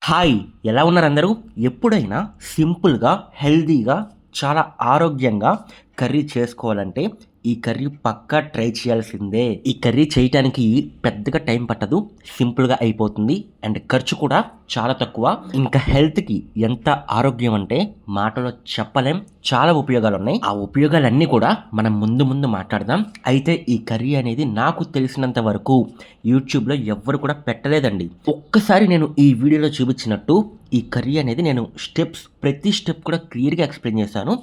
Hi! ఎలా ఉన్నారు అందరూ? ఎప్పుడైనా సింపుల్‌గా, హెల్తీగా, చాలా ఆరోగ్యంగా కర్రీ చేసుకోవాలంటే ఈ కర్రీ పక్కా ట్రై చేయాల్సిందే. ఈ కర్రీ చేయటానికి పెద్దగా టైం పట్టదు. సింపుల్‌గా అయిపోతుంది. అండ్ ఖర్చు కూడా చాలా తక్కువ. ఇంకా హెల్త్‌కి ఎంత ఆరోగ్యం అంటే మాటలో చెప్పలేం. చాలా ఉపయోగాలున్నాయి. ఆ ఉపయోగాలన్నీ కూడా మనం ముందు ముందు మాట్లాడదాం. అయితే ఈ కర్రీ అనేది నాకు తెలిసినంత వరకు యూట్యూబ్‌లో ఎవ్వరు కూడా పెట్టలేదండి. ఒక్కసారి నేను ఈ వీడియోలో చూపించినట్టు ఈ కర్రీ అనేది నేను ప్రతి స్టెప్ కూడా క్లియర్‌గా ఎక్స్‌ప్లెయిన్ చేశాను.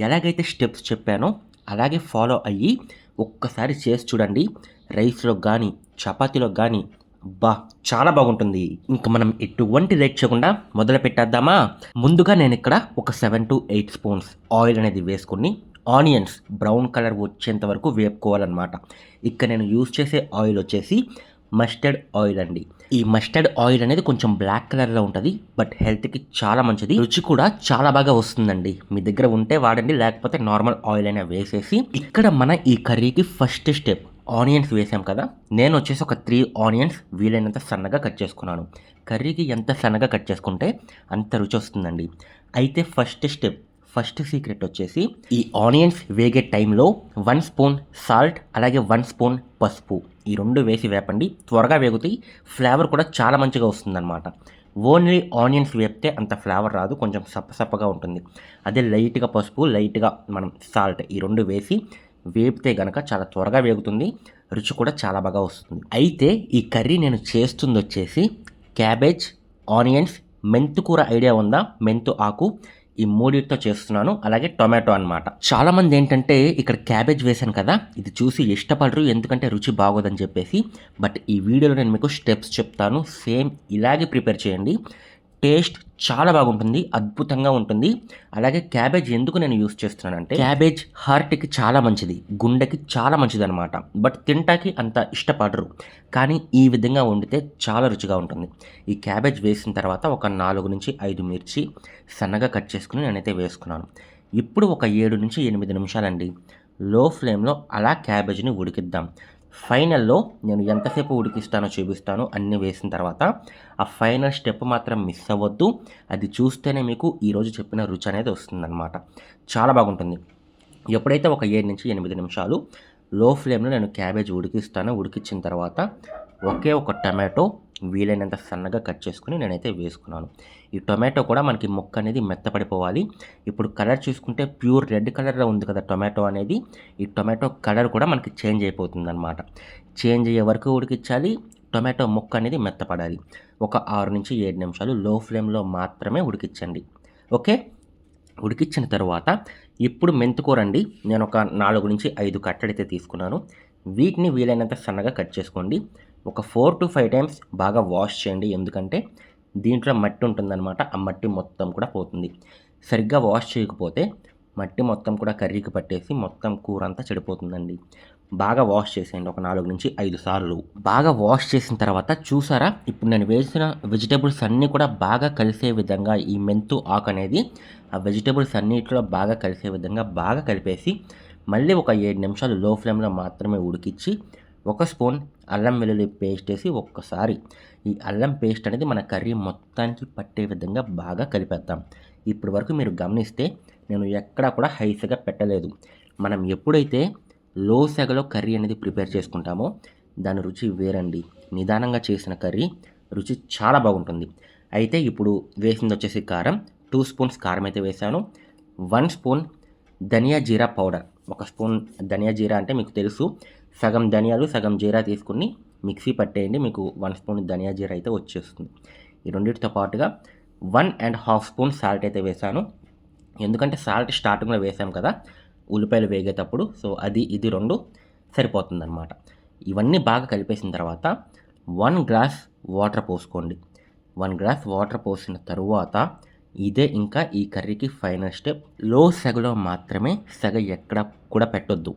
ఎలాగైతే స్టెప్స్ చెప్పానో అలాగే ఫాలో అయ్యి ఒక్కసారి చేసి చూడండి. రైస్‌లోకి గానీ, చపాతీలోకి గానీ అబ్బా! చాలా బాగుంటుంది. ఇంక మనం ఎటువంటి లేట్ చేయకుండా మొదలుపెట్టేద్దామా? ముందుగా నేనిక్కడ ఒక 7-8 స్పూన్స్ ఆయిల్ అనేది వేసుకొని ఆనియన్స్ బ్రౌన్ కలర్ వచ్చేంత వరకు వేపుకోవాలనమాట. ఇక్కడ నేను యూజ్ చేసే ఆయిల్ వచ్చేసి మస్టర్డ్ ఆయిల్ అండి. ఈ మస్టర్డ్ ఆయిల్ అనేది కొంచెం బ్లాక్ కలర్‌లో ఉంటది. బట్ హెల్త్‌కి చాలా మంచిది. రుచి కూడా చాలా బాగా వస్తుందండి. మీ దగ్గర ఉంటే వాడండి. లేకపోతే నార్మల్ ఆయిల్ అయినా వేసేసి ఇక్కడ మన ఈ కర్రీకి ఫస్ట్ స్టెప్ ఆనియన్స్ వేసాం కదా! నేనొచ్చేసి ఒక 3 ఆనియన్స్ వీలైనంత సన్నగా కట్ చేసుకున్నాను. కర్రీకి ఎంత సన్నగా కట్ చేసుకుంటే అంత రుచి వస్తుందండి. అయితే ఫస్ట్ సీక్రెట్ వచ్చేసి ఈ ఆనియన్స్ వేగే టైంలో 1 స్పూన్ సాల్ట్ అలాగే 1 స్పూన్ పసుపు ఈ 2 వేసి వేపండి. త్వరగా వేగుతాయి. ఫ్లేవర్ కూడా చాలా మంచిగా వస్తుందనమాట. ఓన్లీ ఆనియన్స్ వేపితే అంత ఫ్లేవర్ రాదు. కొంచెం సప్పసప్పగా ఉంటుంది. అదే లైట్‌గా పసుపు, లైట్‌గా మనం సాల్ట్ ఈ 2 వేసి వేపితే గనక చాలా త్వరగా వేగుతుంది. రుచి కూడా చాలా బాగా వస్తుంది. అయితే ఈ కర్రీ నేను చేస్తుందొచ్చేసి క్యాబేజ్, ఆనియన్స్, మెంతికూర ఐడియా ఉందా? మెంతు ఆకు ఈ మూడిటితో చేస్తున్నాను. అలాగే టొమాటో అనమాట. చాలామంది ఏంటంటే ఇక్కడ క్యాబేజ్ వేశాను కదా! ఇది చూసి ఇష్టపడరు. ఎందుకంటే రుచి బాగోదని చెప్పేసి. బట్ ఈ వీడియోలో నేను మీకు స్టెప్స్ చెప్తాను. సేమ్ ఇలాగే ప్రిపేర్ చేయండి. టేస్ట్ చాలా బాగుంటుంది. అద్భుతంగా ఉంటుంది. అలాగే క్యాబేజ్ ఎందుకు నేను యూజ్ చేస్తున్నానంటే క్యాబేజ్ హార్ట్‌కి చాలా మంచిది. గుండెకి చాలా మంచిదనమాట. బట్ తింటాకి అంత ఇష్టపడరు. కానీ ఈ విధంగా వండితే చాలా రుచిగా ఉంటుంది. ఈ క్యాబేజ్ వేసిన తర్వాత ఒక 4-5 మిర్చి సన్నగా కట్ చేసుకొని నేనైతే వేసుకున్నాను. ఇప్పుడు ఒక 7-8 నిమిషాలండి లో ఫ్లేమ్‌లో అలా క్యాబేజ్‌ని ఉడికిద్దాం. ఫైనల్‌లో నేను ఎంతసేపు ఉడికిస్తానో చూపిస్తాను అన్నీ వేసిన తర్వాత. ఆ ఫైనల్ స్టెప్ మాత్రం మిస్ అవ్వద్దు. అది చూస్తేనే మీకు ఈరోజు చెప్పిన రుచి అనేది వస్తుందనమాట. చాలా బాగుంటుంది. ఎప్పుడైతే ఒక 7-8 నిమిషాలు లో ఫ్లేమ్‌లో నేను క్యాబేజ్ ఉడికిస్తాను. ఉడికించిన తర్వాత ఒకే ఒక టమాటో వీలైనంత సన్నగా కట్ చేసుకొని నేనైతే వేసుకున్నాను. ఈ టొమాటో కూడా మనకి ముక్క అనేది మెత్తపడిపోవాలి. ఇప్పుడు కలర్ చూసుకుంటే ప్యూర్ రెడ్ కలర్‌లో ఉంది కదా టొమాటో అనేది. ఈ టొమాటో కలర్ కూడా మనకి చేంజ్ అయిపోతుందనమాట. చేంజ్ అయ్యే వరకు ఉడికించాలి. టొమాటో ముక్క అనేది మెత్తపడాలి. ఒక 6-7 నిమిషాలు లో ఫ్లేమ్‌లో మాత్రమే ఉడికించండి. ఓకే. ఉడికించిన తరువాత ఇప్పుడు మెంతికూర అండి. నేను ఒక 4-5 కట్టలైతే తీసుకున్నాను. వీటిని వీలైనంత సన్నగా కట్ చేసుకోండి. ఒక 4-5 టైమ్స్ బాగా వాష్ చేయండి. ఎందుకంటే దీంట్లో మట్టి ఉంటుందనమాట. ఆ మట్టి మొత్తం కూడా పోతుంది. సరిగ్గా వాష్ చేయకపోతే మట్టి మొత్తం కూడా కర్రీకి పట్టేసి మొత్తం కూర అంతా చెడిపోతుందండి. బాగా వాష్ చేసేయండి ఒక 4-5 సార్లు. బాగా వాష్ చేసిన తర్వాత చూసారా? ఇప్పుడు నేను వేసిన వెజిటబుల్స్ అన్నీ కూడా బాగా కలిసే విధంగా ఈ మెంతు ఆకు అనేది ఆ వెజిటబుల్స్ అన్నిట్లో బాగా కలిసే విధంగా బాగా కలిపేసి మళ్ళీ ఒక 7 నిమిషాలు లో ఫ్లేమ్‌లో మాత్రమే ఉడికిచ్చి ఒక స్పూన్ అల్లం వెల్లుల్లి పేస్ట్ ఏసి ఒక్కసారి ఈ అల్లం పేస్ట్ అనేది మన కర్రీ మొత్తానికి పట్టే విధంగా బాగా కలిపేద్దాం. ఇప్పటి వరకు మీరు గమనిస్తే నేను ఎక్కడా కూడా హై సెగ పెట్టలేదు. మనం ఎప్పుడైతే లో సెగలో కర్రీ అనేది ప్రిపేర్ చేసుకుంటామో దాని రుచి వేరండి. నిదానంగా చేసిన కర్రీ రుచి చాలా బాగుంటుంది. అయితే ఇప్పుడు వేసిందొచ్చేసి కారం. 2 స్పూన్స్ కారం అయితే వేశాను. 1 స్పూన్ ధనియా జీరా పౌడర్. ఒక స్పూన్ ధనియా జీరా అంటే మీకు తెలుసు. సగం ధనియాలు, సగం జీరా తీసుకొని మిక్సీ పట్టేయండి. మీకు 1 స్పూన్ ధనియా జీరా అయితే వచ్చేస్తుంది. ఈ రెండిటితో పాటుగా 1½ స్పూన్ సాల్ట్ అయితే వేశాను. ఎందుకంటే సాల్ట్ స్టార్టింగ్‌లో వేసాం కదా! ఉల్లిపాయలు వేగేటప్పుడు. సో, అది ఇది 2 సరిపోతుందనమాట. ఇవన్నీ బాగా కలిపేసిన తర్వాత 1 గ్లాస్ వాటర్ పోసుకోండి. 1 గ్లాస్ వాటర్ పోసిన తరువాత ఇదే ఇంకా ఈ కర్రీకి ఫైనల్ స్టెప్. లో సెగలో మాత్రమే సెగ ఎక్కడ కూడా పెట్టొద్దు.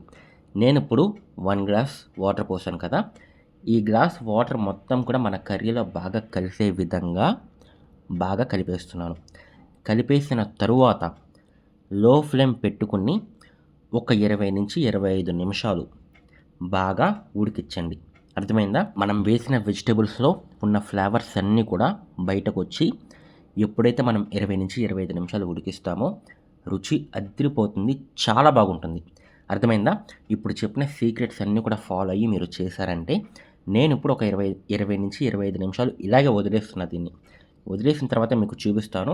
నేనిప్పుడు 1 గ్లాస్ వాటర్ పోసాను కదా! ఈ గ్లాస్ వాటర్ మొత్తం కూడా మన కర్రీలో బాగా కలిసే విధంగా బాగా కలిపేస్తున్నాను. కలిపేసిన తరువాత లో ఫ్లేమ్ పెట్టుకొని ఒక 20-25 నిమిషాలు బాగా ఉడికించండి. అర్థమైందా? మనం వేసిన వెజిటేబుల్స్లో ఉన్న ఫ్లేవర్స్ అన్నీ కూడా బయటకు వచ్చి ఎప్పుడైతే మనం 20-25 నిమిషాలు ఉడికిస్తామో రుచి అదిరిపోతుంది, చాలా బాగుంటుంది. అర్థమైందా? ఇప్పుడు చెప్పిన సీక్రెట్స్ అన్నీ కూడా ఫాలో అయ్యి మీరు చేశారంటే నేను ఇప్పుడు ఒక 20-25 నిమిషాలు ఇలాగే వదిలేస్తున్నా దీన్ని. వదిలేసిన తర్వాత మీకు చూపిస్తాను.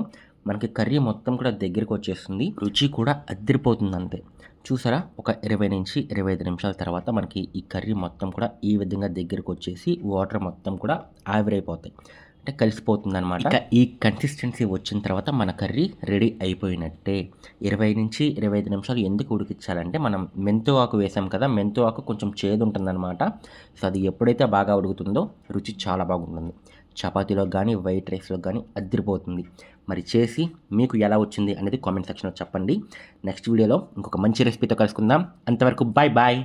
మనకి కర్రీ మొత్తం కూడా దగ్గరికి వచ్చేస్తుంది, రుచి కూడా అదిరిపోతుంది అంతే. చూసారా? ఒక 20-25 నిమిషాల తర్వాత మనకి ఈ కర్రీ మొత్తం కూడా ఈ విధంగా దగ్గరికి వచ్చేసి వాటర్ మొత్తం కూడా ఆవిరైపోతాయి, అంటే కలిసిపోతుందనమాట. ఇక ఈ కన్సిస్టెన్సీ వచ్చిన తర్వాత మన కర్రీ రెడీ అయిపోయినట్టే. 20-25 నిమిషాలు ఎందుకు ఉడికించాలంటే మనం మెంతు ఆకు వేసాం కదా, మెంతు ఆకు కొంచెం చేదు ఉంటుందన్నమాట. సో అది ఎప్పుడైతే బాగా ఉడుకుతుందో రుచి చాలా బాగుంటుంది. చపాతీలో కానీ వైట్ రైస్లో కానీ అదిరిపోతుంది. మరి చేసి మీకు ఎలా వచ్చింది అనేది కామెంట్ సెక్షన్లో చెప్పండి. నెక్స్ట్ వీడియోలో ఇంకొక మంచి రెసిపీతో కలుసుకుందాం. అంతవరకు బాయ్ బాయ్.